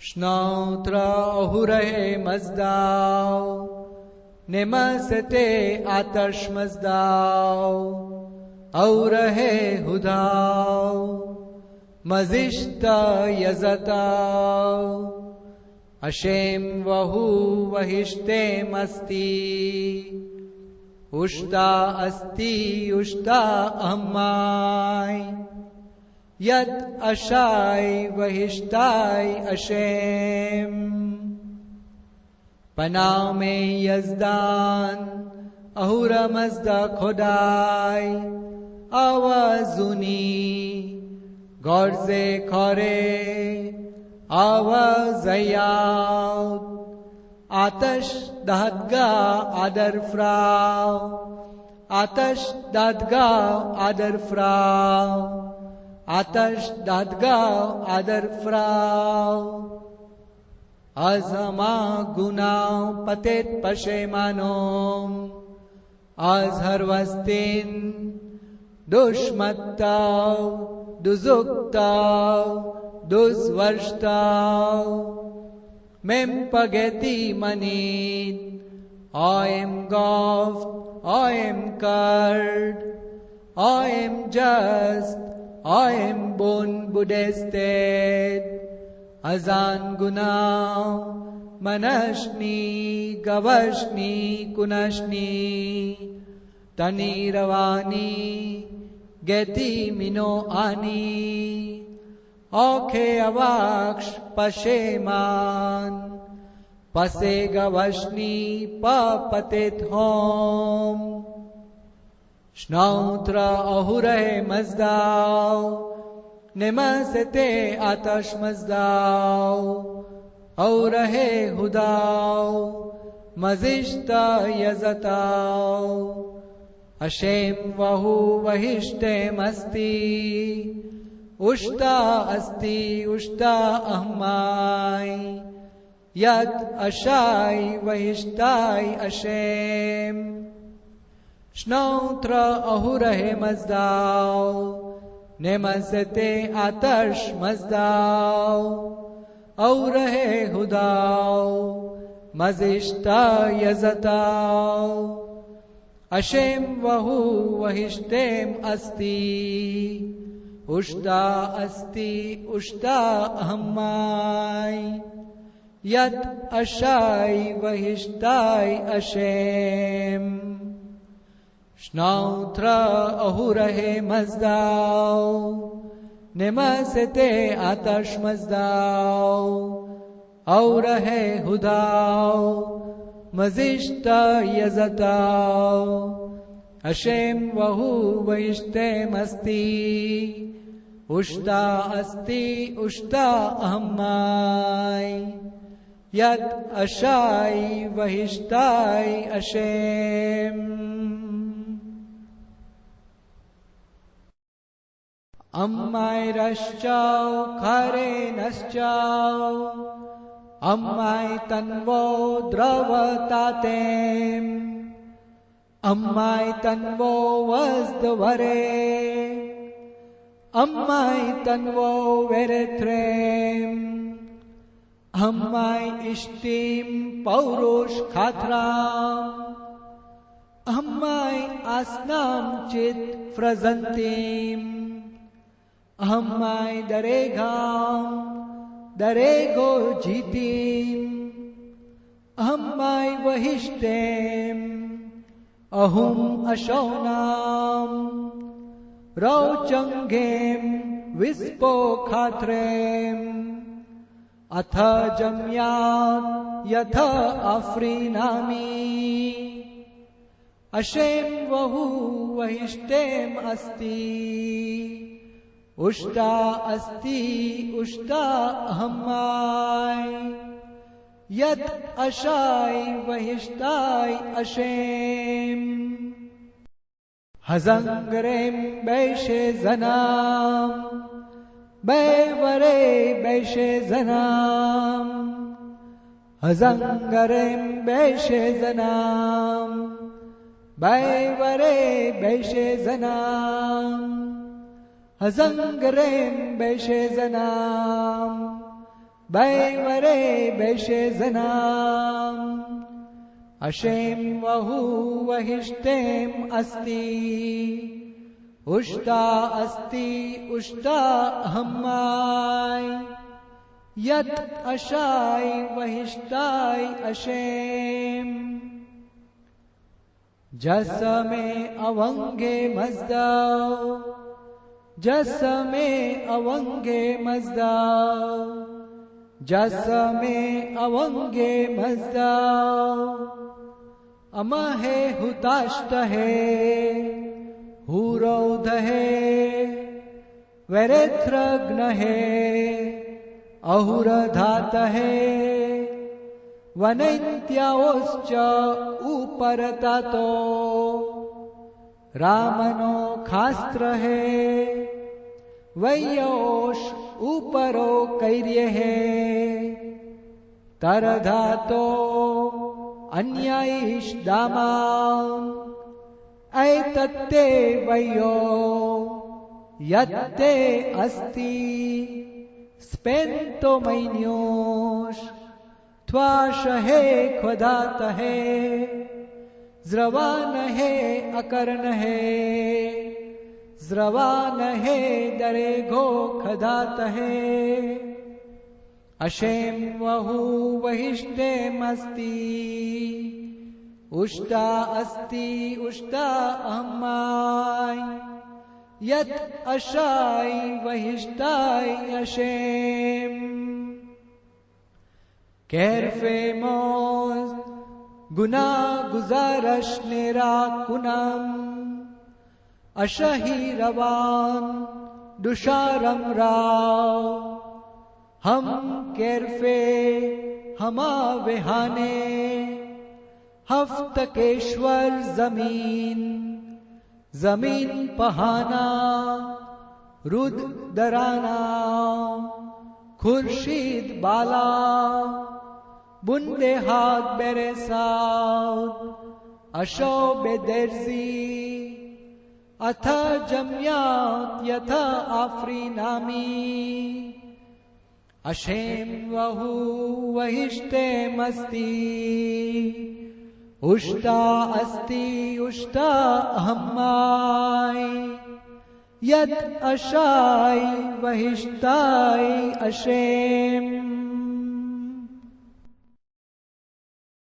Shnautra ahurahe mazdao, nemasete atash mazdao, aurahe hudao, mazishta yazatao, Hashem vahu vahishtem asti, ushta asti ushta ahamai, Yat ashai vahishtai Hashem. Paname yazdan ahura mazda khodai awazuni gorze kore awazayat atash dadga adar frau atash dadga adar frau Atash dadgau adar frau Azama gunau patet pashemanom Azharvastin dushmattau duzuktau duzvarshtau Mem pageti manit I am goft, I am curd, I am just I am born Buddhisted, Azan Gunau, Manashni, Gavashni, Kunashni, Tani Ravani, Geti Mino Ani, Oke Avaksh Pasheman, Pase Gavashni, Papatit Hom, Shnautra ahurahe mazdao, nemasete atash mazdao, aurahe hudao, mazishta yazatao, Hashem vahu vahishtem asti, ushta ahmai, yat ashai vahishtai Hashem. Shnautra ahurahe mazdao, nemasete atash mazdao, aurahe hudao, mazishta yazatao, Hashem vahu vahishtem asti, ushta ahamai, yat ashai vahishtai Hashem. Shnautra ahurahe mazdao, nemasete atash mazdao, aurahe hudao, mazishta yazatao, Hashem vahu vahishtem asti, ushta ahamai, yat ashai vahishtai Hashem. Ammai raschau khare naschau, Ammai tanvo dravatatem, Ammai tanvo vazdvare, Ammai tanvo veretrem, Ammai ishtim paurush khatram, Ammai asnam chit frazantim, Ahamai daregam, darego jitim, Ahamai vahishtem, ahum ashonam, rauchangem vispo khatrem, atha jamyat yatha afrinami, Hashem vahu vahishtem asti, ushta ahamai, yat ashai vahishtai Hashem. Hazangarem beishe zanam, beivare beishe zanam, Hazangarem beishe zanam, beivare beishe zanam, Hazangarem beishe zanam, बैवरे बैशे जनाम अशेम वहु वहिष्टेम अस्ति उष्टा अस्ति उष्टा हम्माय यत अशाय वहिष्टाय ashamed जस में अवंगे मजदाव जस में अवंगे मजदाव जस में अवंगे मजदाव अमहे हुताष्ट है हुरौध है वैरेथ्रग्न है अहुरधात है वनैत्याओश्च उपरतातो रामनो खास्त्र है वैयोष उपरो कैर्य है तरधातो अन्यायीश दामां ऐतत्ते वैयो यत्ते अस्ति स्पेन्तो मैन्योष त्वाश है ख्वदात है ज्रवान है अकर्ण है ज्रवान है दरेघो खदात है अशेम वहु वहिष्टेमस्ति उष्टा अस्ति उष्टा अहमाय यत अशाय वहिष्टाय अशेम कैरफेमोस गुना गुजारश नेरा कुनम अशही रवान दुशारम राव हम कैरफे हमा वेहाने हफ्तकेश्वर जमीन जमीन पहाना रुद दराना खुर्शीद बाला बुंदे हाथ बेरे साउद अशो बेदर्जी अथ जम्यात यथा आफरी नामी अशेम वहु वहिष्टेमस्ति उष्टा अस्ति उष्टा अहम्माय यत अशाय वहिष्टाय अशेम